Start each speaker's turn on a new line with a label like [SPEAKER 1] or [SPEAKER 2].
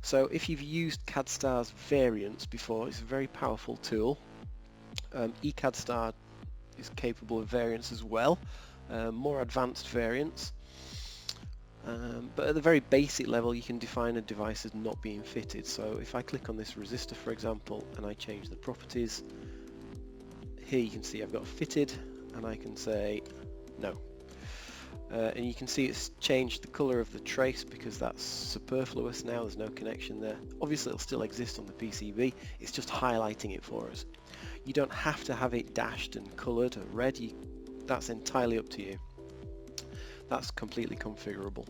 [SPEAKER 1] So if you've used CADSTAR's variance before, it's a very powerful tool. eCADSTAR is capable of variance as well, more advanced variance. But at the very basic level you can define a device as not being fitted. So if I click on this resistor, for example, and I change the properties, here you can see I've got fitted, and I can say no. And you can see it's changed the colour of the trace because that's superfluous now, there's no connection there. Obviously it'll still exist on the PCB, it's just highlighting it for us. You don't have to have it dashed and coloured or red, that's entirely up to you. That's completely configurable.